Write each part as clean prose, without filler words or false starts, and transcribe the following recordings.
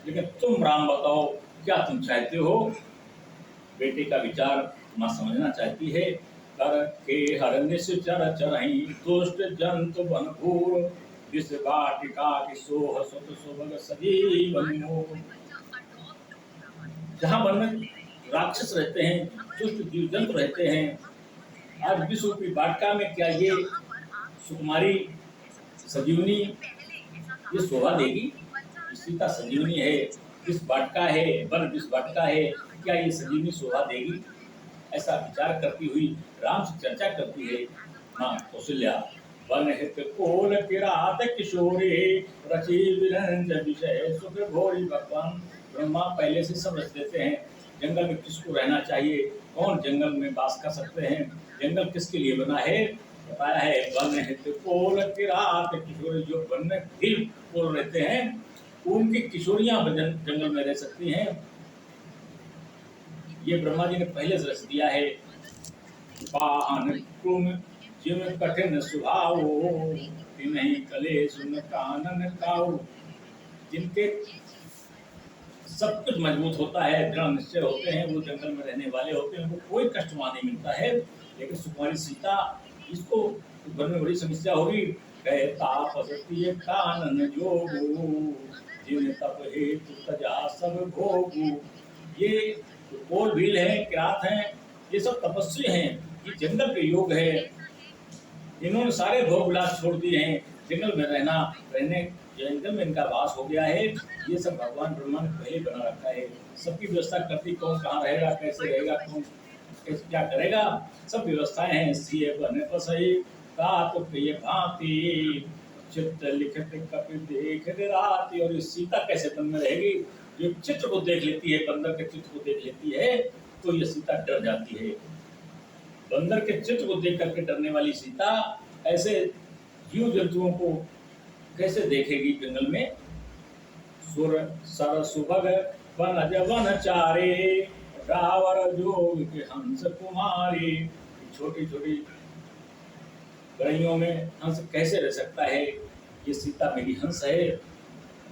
लेकिन तुम राम बताओ क्या तुम चाहते हो। बेटे का विचार माँ समझना चाहती है। कर के हर निश्चर चरहि दुष्ट जंतु बनभूर विष वाटिका की सोह सुत सुभग सजीवन मोर। जहाँ वन में राक्षस रहते हैं, दुष्ट जीव जंतु रहते हैं, आज विश्व की वाटिका में क्या ये सुकुमारी सजीवनी ये शोभा देगी। सीता सजीवनी है, विष वाटिका है, वन विष वाटिका है, क्या ये सजीवनी शोभा देगी। ऐसा विचार करती हुई राम से चर्चा करती है माँ कौशल्या। वन हित कोल किरात किशोरी रचि विरंज विषय सुख भोरी। भगवान ब्रह्मा पहले से समझ देते हैं जंगल में किसको रहना चाहिए, कौन जंगल में वास कर सकते हैं, जंगल किसके लिए बना है। बताया है वन हित कोल किरात किशोरी, जो वन में भी कोल रहते हैं उनकी किशोरियां जंगल में रह सकती हैं। ये ब्रह्मा जी ने पहले से रच दिया है। पाहन कुम जिम कठिन स्वभाव नहीं कले सुन कानन काऊ। जिनके सब कुछ मजबूत होता है, दृढ़ निश्चय होते हैं, वो जंगल में रहने वाले होते हैं, उनको कोई कष्ट वहां नहीं मिलता है। लेकिन सुकुमारी सीता, इसको घर में बड़ी समस्या होगी। कहता फसती कानन जोगू जिन तप हेतु तजा सब भोगू। ये कोल भील है, किरात हैं, ये सब तपस्वी हैं, ये जंगल के योग है। इन्होंने सारे भोग विलास छोड़ दिए हैं, जंगल में रहने जंगल में इनका वास हो गया है। ये सब भगवान ब्रह्मा ने पहले बना रखा है। सबकी व्यवस्था करती, कौन कहाँ रहेगा, कैसे रहेगा, कौन कैसे क्या करेगा, सब व्यवस्थाएं हैं। सीए बने पसई का तो प्रिय भांति चित्र लिखत कपि देख राति। और इस सीता कैसे वन में रहेगी, जो चित्र को देख लेती है, बंदर के चित्र को देख लेती है तो ये सीता डर जाती है। बंदर के चित्र को देख करके डरने वाली सीता ऐसे जीव जंतुओं को कैसे देखेगी जंगल में। सुर सर सुभग वन जवन चारे रावर जोग के हंस कुमारी। छोटी छोटी गलियों में हंस कैसे रह सकता है। ये सीता मेरी हंस है।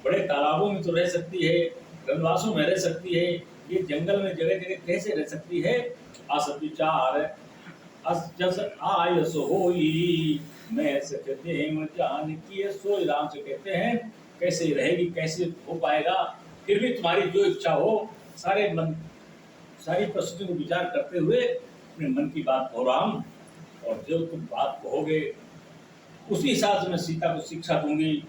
बड़े तालाबों में तो रह सकती है, वनवासों में रह सकती है, ये जंगल में जगह जगह कैसे रह सकती है। अस विचार अस जस आयस होई मैं सकते जान किए सोई। राम से कहते हैं कैसे रहेगी, कैसे हो पाएगा। फिर भी तुम्हारी जो इच्छा हो, सारे मन सारी परिस्थितियों को विचार करते हुए अपने मन की बात कहो राम, और जो तुम बात कहोगे उसी हिसाब से मैं सीता को शिक्षा दूंगी।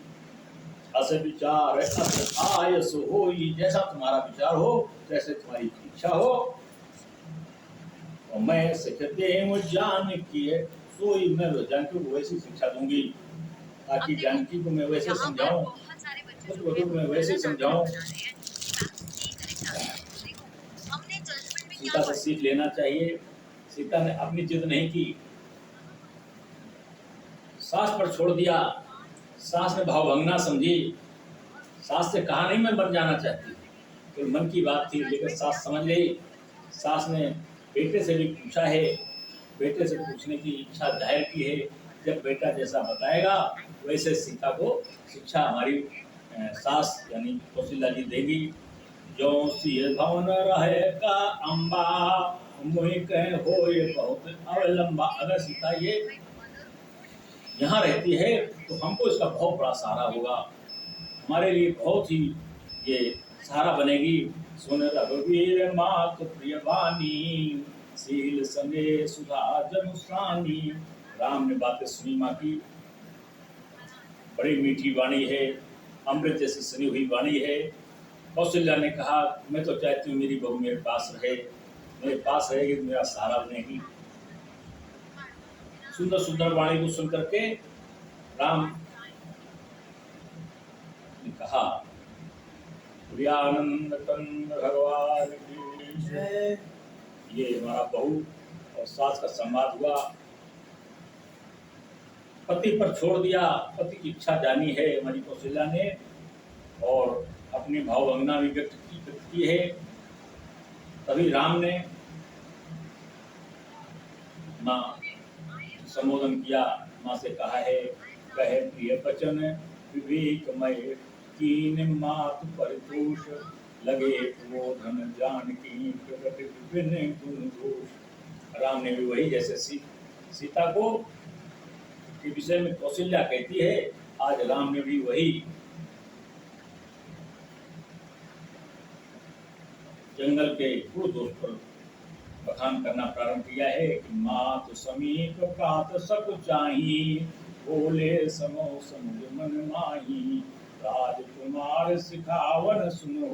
अस विचार अस आयस होई, जैसा तुम्हारा विचार हो, जैसे तुम्हारी इच्छा हो, और मैं सिखते जान की है सोई। मैं जानकी को वैसी शिक्षा दूंगी, ताकि जानकी को मैं वैसे समझाऊं, मैं वैसे समझाऊं। सीता से सीख लेना चाहिए। सीता ने अपनी जिद नहीं की, सास पर छोड़ दिया। सास ने भावभंग ना समझी, सास से कहा नहीं मैं मर जाना चाहती, तो मन की बात थी, लेकिन सास समझ गई। सास ने बेटे से भी पूछा है, बेटे से पूछने की इच्छा जाहिर की है। जब बेटा जैसा बताएगा वैसे सीता को शिक्षा हमारी सास यानी कौशल्या जी देगी। जो सिय भवन रहे का अम्बा मुहि कह हो ये बहुत अवलंबा। अगर सीता ये यहाँ रहती है तो हमको इसका बहुत बड़ा सहारा होगा, हमारे लिए बहुत ही ये सहारा बनेगी। सुन रघुवीर मात प्रिय वाणी शील संगे सुधा जनुसानी। राम ने बातें सुनी माँ की, बड़ी मीठी वाणी है, अमृत जैसी सनी हुई वाणी है। कौशल्या ने कहा मैं तो चाहती हूँ मेरी बहू मेरे पास रहे, मेरे पास रहेगी तो मेरा सहारा बनेगी। सुंदर सुंदर वाणी को सुन करके राम ने कहा प्रियानंद कंद भगवान की जय। ये हमारा बहू और सास का संवाद हुआ। पति पर छोड़ दिया, पति की इच्छा जानी है हमारी कौशल्या ने, और अपनी भावभंगना भी व्यक्त की है। तभी राम ने माँ संबोधन किया, माँ से कहा है कहे प्रिय वचन विवेकमय कीन मात परितोष, लगे प्रबोधन जानकी, प्रगति विपिन गुण दोष। राम ने भी वही, जैसे सीता को के विषय में कौशल्या कहती है, आज राम ने भी वही जंगल के गुण दोष पर बखान करना प्रारंभ किया है कि मात समीप कात सक चाही, बोले समो समुझ मन माही, राजकुमार सिखावन सुनो,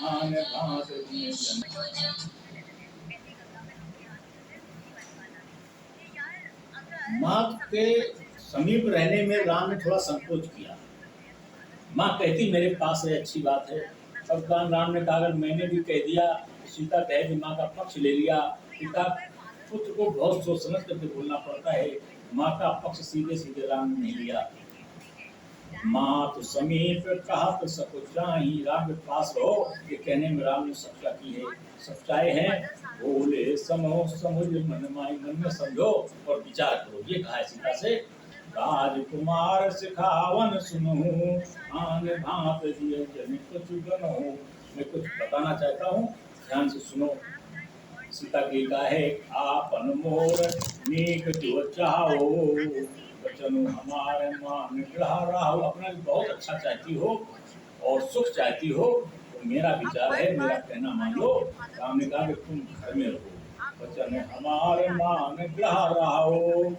आन भांत जन। माँ के समीप रहने में राम ने थोड़ा संकोच किया। माँ कहती मेरे पास है, अच्छी बात है। अब राम ने कहा अगर मैंने भी कह दिया, सीता कहे कि माँ का पक्ष ले लिया। पिता पुत्र को बहुत सोच समझ करके बोलना पड़ता है, माँ का पक्ष सीधे सीधे राम ने नहीं लिया। माँ तो समीप कहा तो सको चाही, राम के पास रहो, ये कहने में राम ने सच्चा की है, सच्चाई है। बोले समो समुझ मन माई, मन में समझो और विचार करो, ये कहा है सीता से। राजकुमार सिखावन सुनो, आन भांत जिय जन कुछ बनो। मैं कुछ बताना चाहता हूँ, ध्यान से सुनो। सीता की कहा है, आपन मोर नीक जो चाहो, बचनु हमारे मान ग्रह राहो। अपना बहुत अच्छा चाहती हो और सुख चाहती हो, तो मेरा विचार है, मेरा कहना मान लो। राम ने कहा कि तुम घर में रहो, बचन हमारे मान ग्रह राहो,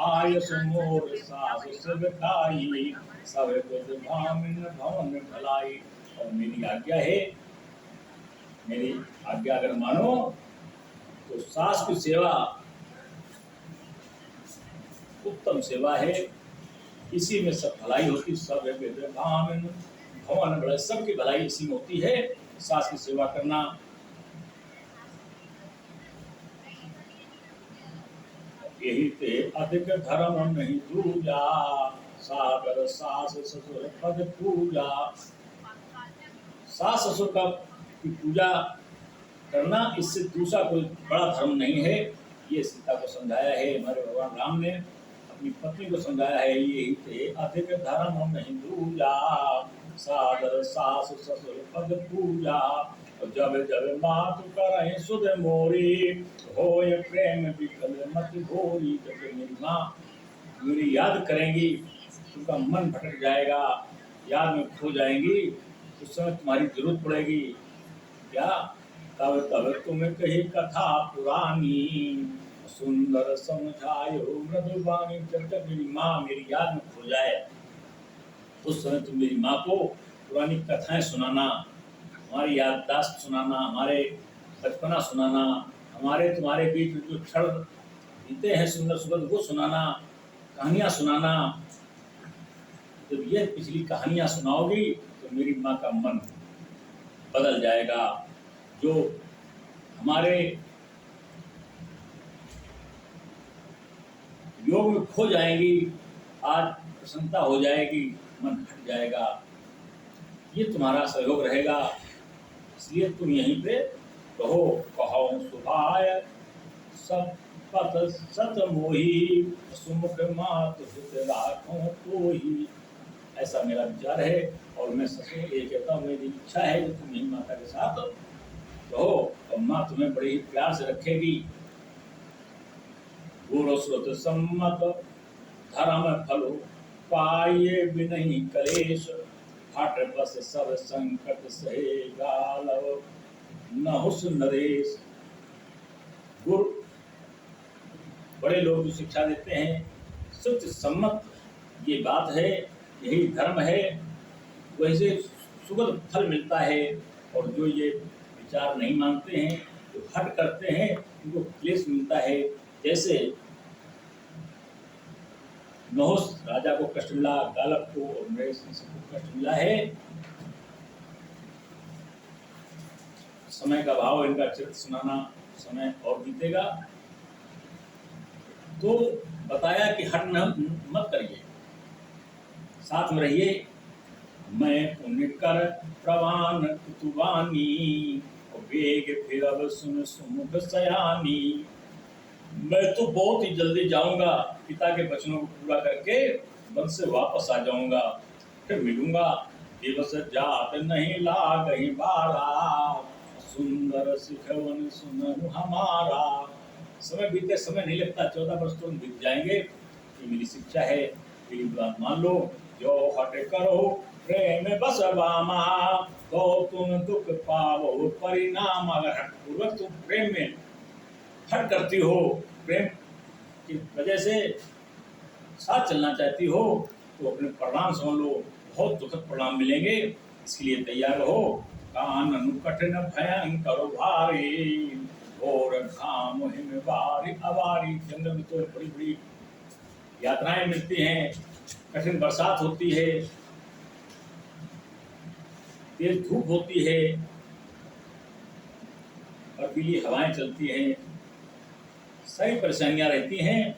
आयस मोर सास सेवकाई, सब भामिन भवन भलाई। और मेरी आज्ञा है, मेरी आज्ञा अगर मानो तो सास की सेवा उत्तम सेवा है, इसी में सब भलाई होती। सब भामिन भवन भलाई, सबकी भलाई इसी में होती है, सास की सेवा करना। यही ते अधिक धर्म नहीं दूजा, सागर सास ससुर पद पूजा। सास ससुर का की पूजा करना, इससे दूसरा कोई बड़ा धर्म नहीं है। ये सीता को समझाया है हमारे भगवान राम ने, अपनी पत्नी को समझाया है। यही थे अधिक धर्म नहीं दूजा, सादर सास ससुर पद पूजा। जब जब मात करहि सुध मोरी, होय प्रेम विकल मत घोरी। जब मेरी माँ मेरी याद करेंगी, उनका मन भटक जाएगा, याद में खो जाएंगी, उस समय तुम्हारी जरूरत पड़ेगी। क्या? तब तब तुम्हें कही कथा पुरानी, सुंदर समझायो मृदुबानी। जब तक मेरी माँ मेरी याद में खो जाए, उस समय तुम मेरी माँ को पुरानी कथाएं सुनाना, हमारी याददाश्त सुनाना, हमारे बचपना सुनाना, हमारे तुम्हारे बीच जो क्षण बीते हैं सुंदर सुंदर, वो सुनाना, कहानियाँ सुनाना। जब ये पिछली कहानियाँ सुनाओगी तो मेरी माँ का मन बदल जाएगा। जो हमारे योग में खो जाएंगी, आज प्रसन्नता हो जाएगी, मन हट जाएगा। ये तुम्हारा सहयोग रहेगा, इसलिए तुम यहीं पे कहो। कहो सुभाय सब पथ सत मोही, सुमुख मात हित राखो तोही। ऐसा मेरा विचार है और मैं ससुर ये कहता हूँ, मेरी इच्छा है कि तुम यही माता के साथ रहो और माँ तुम्हें बड़े ही प्यार से रखेगी। गुरु श्रुत सम्मत धर्म फलो, पाये बिनहि कलेश। हट बस सब संकट सहे, गालव नहुस नरेश। गुरु बड़े लोग जो शिक्षा देते हैं, श्रुत सम्मत ये बात है, यही धर्म है, वैसे सुगम फल मिलता है। और जो ये विचार नहीं मानते हैं, जो हट करते हैं, उनको क्लेश मिलता है। जैसे नहुस राजा को कष्ट मिला, गालव को और नरेश को कष्ट मिला है। समय का भाव, इनका चरित्र सुनाना, समय और बीतेगा। तो बताया कि हट मत करिए, साथ में रहिए। मैं पुण्य कर प्रवान कुतुबानी, वेग फिर अब सुन सुमुख सयानी। मैं तो बहुत ही जल्दी जाऊंगा, पिता के वचनों को पूरा करके वन से वापस आ जाऊंगा, फिर मिलूंगा। दिवस जात नहीं लागहि बारा, सुंदर सिखवन सुनहु हमारा। समय बीते समय नहीं लगता, 14 वर्ष तो बीत जाएंगे। ये मेरी शिक्षा है, मेरी बात मान लो। जो हट करो प्रेम बस बामा, तो तुम दुख पाओ परिणाम। अगर हट पूर्वक तुम प्रेम में हट करती हो, प्रेम की वजह से साथ चलना चाहती हो, तो अपने परिणाम समझ लो, बहुत दुखद परिणाम मिलेंगे। इसके लिए तैयार रहो। कानन कठिन भयंकर भारी, घोर घाम हिम बारी अबारी। जंगल में तो बड़ी बड़ी यात्राएं मिलती हैं, कठिन बरसात होती है, तेज धूप होती है, बर्फीली हवाएं चलती हैं, सारी परेशानियां रहती हैं।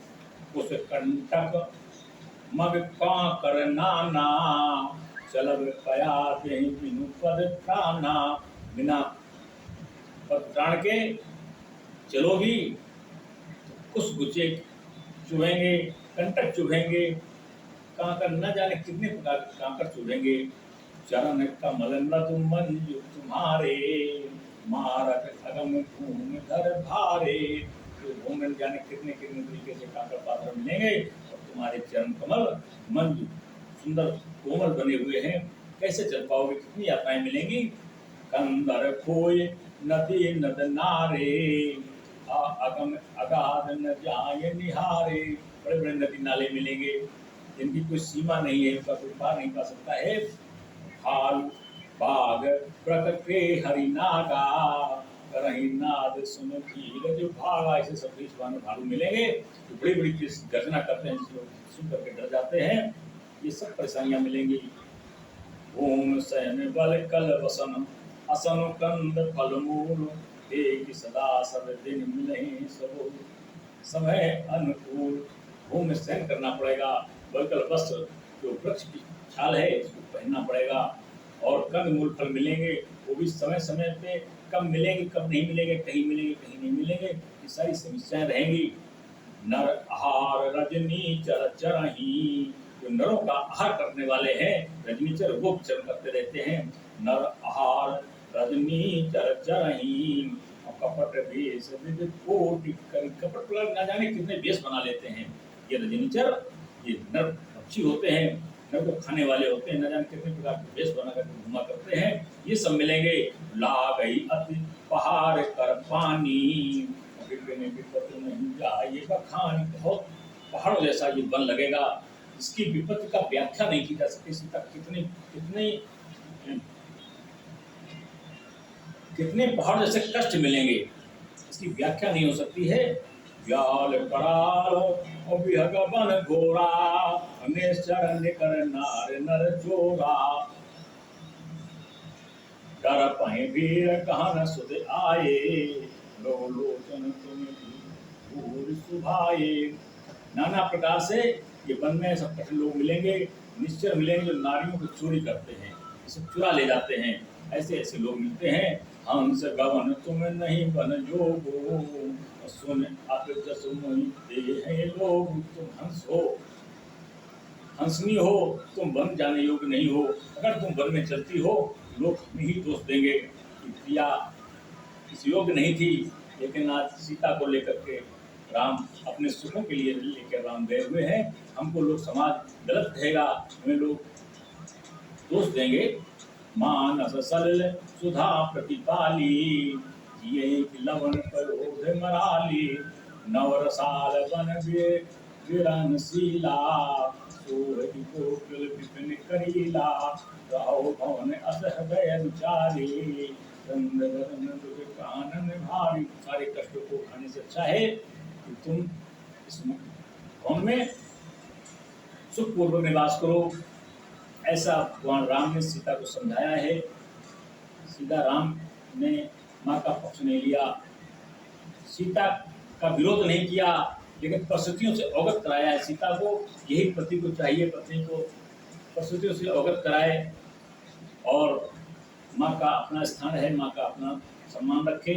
उस कंटक मग का कर नाना, चलब पया दे बिनु पद प्राणा। बिना पद प्राण के चलोगी तो कुछ गुच्चे चुभेंगे, कंटक चुभेंगे, कांकर न जाने कितने प्रकार के कांकर चुभेंगे। चरण कमल मृदु मंजु तुम्हारे, मारक अगम भूमि धर भारे। तो भूमि में जाने कितने कितने तरीके से कांकर पात्र मिलेंगे, और तुम्हारे चरण कमल मंजु सुंदर कोमल बने हुए हैं। कैसे चल पाओगे, कितनी यात्राएं मिलेंगी। कंदर खोय नदी नद नारे, अगम अगाध न जाय निहारे। बड़े बड़े नदी नाले मिलेंगे, जिनकी कोई सीमा नहीं है, उनका कोई पार नहीं पा सकता है। भालू बाघ प्रकटे हरिनागा, करही नाद सुन धीरज भागा। ऐसे सब देशवान भालू मिलेंगे, तो बड़ी बड़ी गर्जना करते हैं, जिसको सुन करके डर जाते हैं। ये सब परेशानियां मिलेंगी। ओम सैन बल कल वसन, असन कंद फल मूल, एक सदा सब दिन मिले सब समय अनुकूल। भूमि सहन करना पड़ेगा, बलकल वस्त्र जो वृक्ष की छाल है उसको पहनना पड़ेगा, और कंद मूल फल मिलेंगे, वो भी समय समय पे कब मिलेंगे कब नहीं मिलेंगे, कहीं मिलेंगे कहीं नहीं मिलेंगे, ये सारी समस्याएं रहेंगी। नर आहार रजनी चर चरही, जो नरों का आहार करने वाले हैं, रजनीचर वो विचरण करते रहते हैं। नर आहार रजनी चर चरही, और कपट वेश विविध कोटि कर। कपट प्रकार न जाने कितने वेश बना लेते हैं ये रजनीचर। ये नर पक्षी होते हैं, नर को खाने वाले होते हैं, न जाने कितने प्रकार के वेश बना करके घुमा करते हैं। ये सब मिलेंगे। लागई अति पहाड़ कर पानी, नहीं जाए बखानी। बहुत पहाड़ों जैसा ये वन लगेगा, इसकी विपत्ति का व्याख्या नहीं की जा सकती। सीता कितने कितने कितने पहाड़ जैसे कष्ट मिलेंगे, इसकी व्याख्या नहीं हो सकती है। व्याल कराल और विहग बन घोरा, निश्चर निकर नार नर चोरा। डर पहे वीर कहा न सुध आए, लो लोचन तुम्हें भूर सुभाए। नाना प्रकार से ये वन में सब कठिन लोग मिलेंगे, निश्चर मिलेंगे, जो नारियों को चोरी करते हैं, इसे चुरा ले जाते हैं। ऐसे ऐसे लोग मिलते हैं। हंस गवन तुम नहीं बन जोगो, सुन आप जस मोहि दे हैं लोग। तुम हंस हो, हंसनी हो, तुम वन जाने योग्य नहीं हो। अगर तुम वन में चलती हो, लोग हमें ही दोष देंगे कि प्रिया इस योग्य नहीं थी। लेकिन आज सीता को लेकर के राम अपने सुखों के लिए लेकर राम गए हुए हैं। हमको लोग समाज गलत कहेगा, हमें लोग दोष देंगे। मानस सलिल सुधा प्रतिपाली, जिये लवन क्रोध मराली। नवरसाल बन वीरनशीला, सोहति कोकिल विपिन करीला। रहो भवन अस हृदय विचारी, कानन भारी। सारे कष्टों को खाने से अच्छा है कि तुम इस भवन में सुखपूर्वक निवास करो। ऐसा भगवान राम ने सीता को समझाया है। सीता राम ने माँ का पक्ष नहीं लिया, सीता का विरोध नहीं किया, लेकिन परिस्थितियों से अवगत कराया है। सीता को यही पति को चाहिए, पत्नी को परिस्थितियों से अवगत कराए, और माँ का अपना स्थान है, माँ का अपना सम्मान रखे।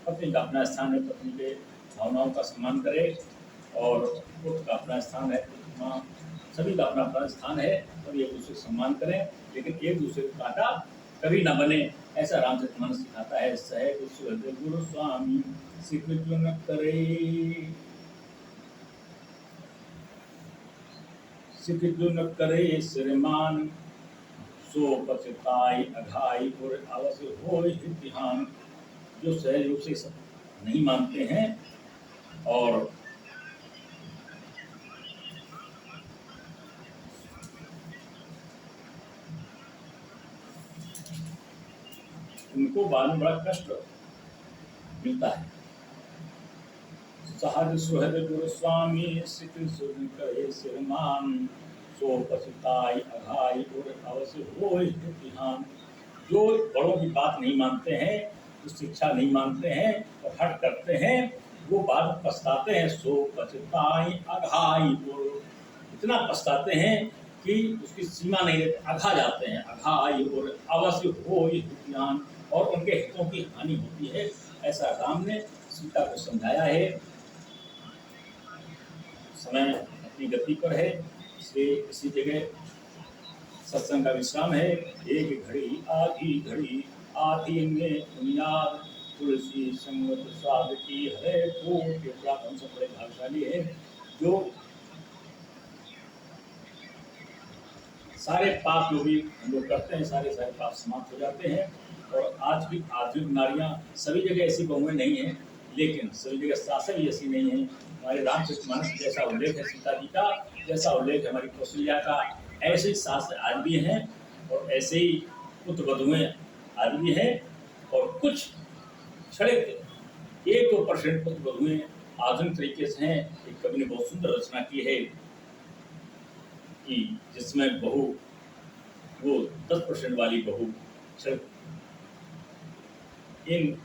पत्नी का अपना स्थान है, पत्नी के भावनाओं का सम्मान करे, और पुत्र का अपना स्थान है, माँ सभी का अपना अपना स्थान है, सभी एक दूसरे का सम्मान करें, लेकिन एक दूसरे का कांटा कभी ना बने, ऐसा रामचरितमानस सिखाता है। सहज सुहृद गुरु स्वामी स्वीकृत न करे, स्वीकृत न करे श्रीमान, सो पछताई अघाई और अवश्य हो ध्यान। जो सहज रूप से सब नहीं मानते हैं और उनको बाद में बड़ा कष्ट मिलता है। सहज सुहृद गुरु स्वामी करे श्रीमान, सो पछताई अघाई और अवश्य हो ध्यान। जो बड़ों की बात नहीं मानते हैं, जो शिक्षा नहीं मानते हैं और हट करते हैं, वो बाद में पछताते हैं। सो पछताई अघाई, और इतना पछताते हैं कि उसकी सीमा नहीं रहती, अघा जाते हैं। अघाई और अवश्य हो ध्यान, और उनके हितों की हानि होती है। ऐसा राम ने सीता को समझाया है। समय अपनी गति पर है, इसलिए इसी जगह सत्संग का विश्राम है। एक घड़ी आधी में बुनियाद, तुलसी संगत स्वाद की है को के प्राप्त। हम सब बड़े भाग्यशाली है जो सारे पाप जो भी हम लोग करते हैं, सारे पाप समाप्त हो जाते हैं। और आज की आधुनिक नारियां सभी जगह ऐसी बहुएं नहीं हैं, लेकिन सभी जगह सास भी ऐसी नहीं है। हमारे रामचरितमानस जैसा उल्लेख है सीता जी का, जैसा उल्लेख है हमारी कौशल्या का, ऐसे ही सास आज भी हैं और ऐसे ही पुत्र वधुएं आज भी हैं। और कुछ क्षणिक 1-2% पुत्र वधुएं आधुनिक तरीके से हैं। एक कवि ने बहुत सुंदर रचना की है कि जिसमें बहू वो 10% वाली बहू इन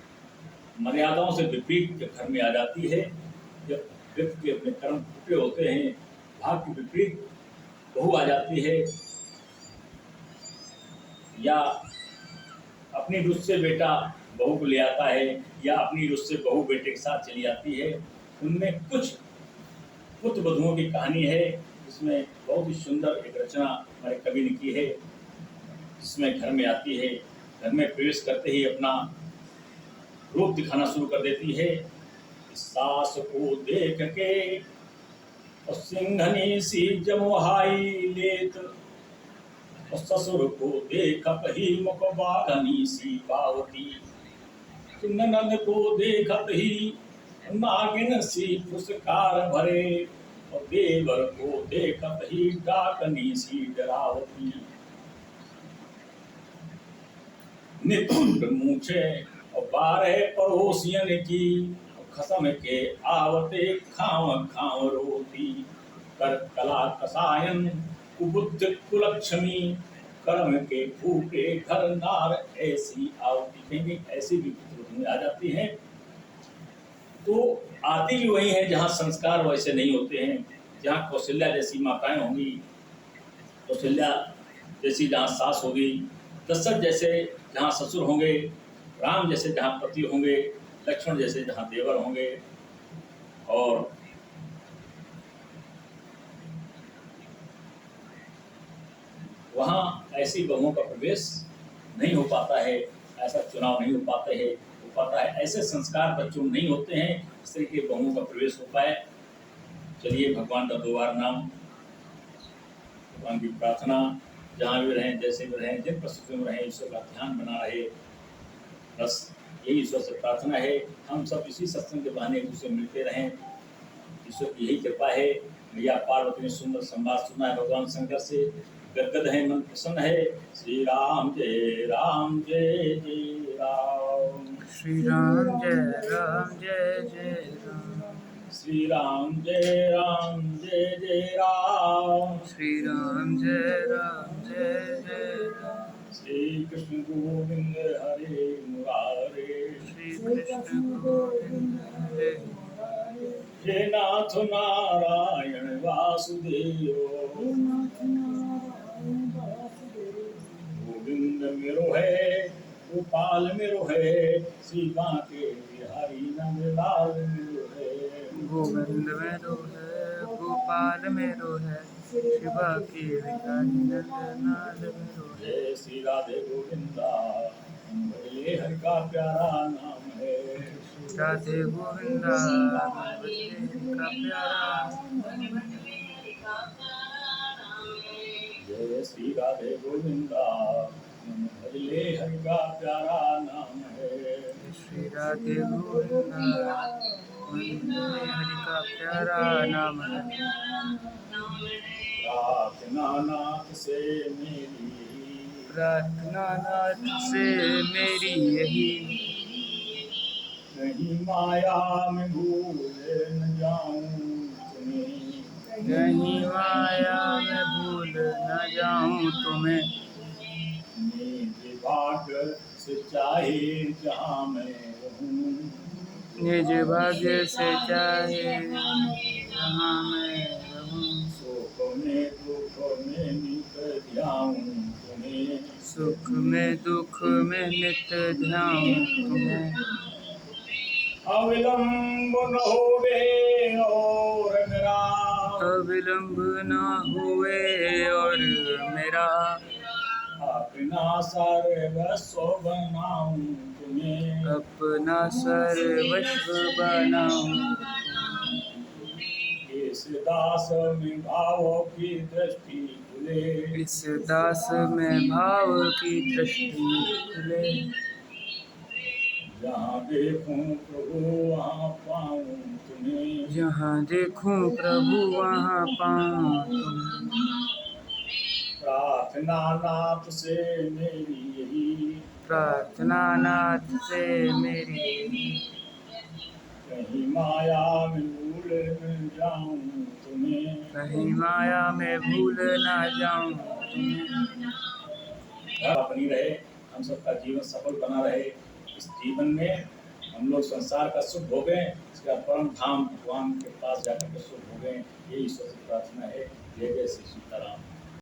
मर्यादाओं से विपरीत जब घर में आ जाती है, जब व्यक्ति के अपने कर्म टूटे होते हैं, भाग के विपरीत बहू आ जाती है, या अपनी रुचि से बेटा बहू को ले आता है, या अपनी रुचि से बहू बेटे के साथ चली जाती है। उनमें कुछ पुत्र वधुओं की कहानी है, जिसमें बहुत ही सुंदर एक रचना हमारे कवि ने की है। जिसमें घर में आती है, घर में प्रवेश करते ही अपना रूप दिखाना शुरू कर देती है। सास को देख के और सिंघनी सी जमुहाई लेत, और ससुर को देखत ही मुख बाघनी सी बावती, ननद को देखत ही नागिन सी फुसकार भरे, और देवर को देखत ही डाकनी सी डरावती। नितुंड मूछे और 12 पड़ोसियन की, खसम के आवते खाव खाव रोती, कर कला कसायन कुबुद्ध कुलक्ष्मी, कर्म के फूटे घर नार ऐसी आवती। कहेंगे ऐसी भी पुत्र आ जाती हैं। तो आती भी वही है जहाँ संस्कार वैसे नहीं होते हैं, जहाँ कौशल्या जैसी माताएं होंगी, कौशल्या जैसी जहाँ सास होगी, दशरथ जैसे जहाँ ससुर होंगे, राम जैसे जहाँ पति होंगे, लक्ष्मण जैसे जहाँ देवर होंगे, और वहाँ ऐसी बहुओं का प्रवेश नहीं हो पाता है, ऐसा चुनाव नहीं हो पाता है, ऐसे संस्कार बच्चों में नहीं होते हैं, इस तरह के बहुओं का प्रवेश हो पाए। चलिए भगवान का 2 बार नाम, भगवान की प्रार्थना, जहाँ भी रहें, जैसे भी रहें, जिन परिस्थितियों में रहें, ईश्वर का ध्यान बना रहे। बस यही ईश्वर से प्रार्थना है। हम सब इसी सत्संग के बहाने एक दूसरे मिलते रहें, ईश्वर की यही कृपा है। भैया पार्वती ने सुंदर संवाद सुना है भगवान शंकर से, गदगद है, मन प्रसन्न है। श्री राम जय राम जय जय राम, श्री राम जय राम जय जय राम, श्री राम जय जय राम, श्री राम जय जय राम, श्री कृष्ण गोविंद हरे मुरारे, श्री कृष्ण गोविंद हरे, हे नाथ नारायण वासुदेव, गोविंद मेरो है गोपाल मेरो है, सीता के बिहारी नंदलाल मेरो है। गोविंद मेरो है गोपाल मेरो है, शिवा के विकारी नंदनाथ विरोध। जय श्री राधे गोविंदा, भजले हरि का प्यारा नाम है। श्री राधे गोविंदा भजले हरि का प्यारा। जय श्री राधे गोविंदा, भजले हरि का प्यारा नाम है। श्री राधे गोविंदा भजले हरि का प्यारा नाम है। प्रार्थना नाथ से मेरी, प्रार्थना नाथ से मेरी यही, कहीं माया में भूल न जाऊं तुम्हें। कहीं माया में भूल न जाऊं तुम्हें। निज भाग्य से चाहे जहाँ मैं रहूं, निज भाग्य से चाहे जहाँ मैं रहूं। सुख में दुख में नित ध्याऊं तुम्हें। सुख में दुख में नित ध्याऊं तुम्हें। अविलंब न होवे और मेरा, अविलंब न हुए और मेरा। अपना सर्वस्व बनाऊं तुम्हें। अपना सर्वस्व बनाऊं। इस दास में भाव की दृष्टि खुले, इस दास में भाव की दृष्टि खुले। जहाँ देखूं प्रभु वहाँ पाऊं तुम्हें। जहाँ देखूं प्रभु वहाँ पाऊं तुम्हें। प्रार्थना नाथ से मेरी यही, प्रार्थना नाथ से मेरी यही, कहीं माया में भूल न जाऊं तुम्हें। कहीं माया में भूल ना जाऊं तुम्हें। बनी रहे, हम सबका जीवन सफल बना रहे। इस जीवन में हम लोग संसार का सुख भोगें, इसका परम धाम भगवान के पास जाकर के सुख भोगें, ये ईश्वर से प्रार्थना है। जय जय श्री सीताराम।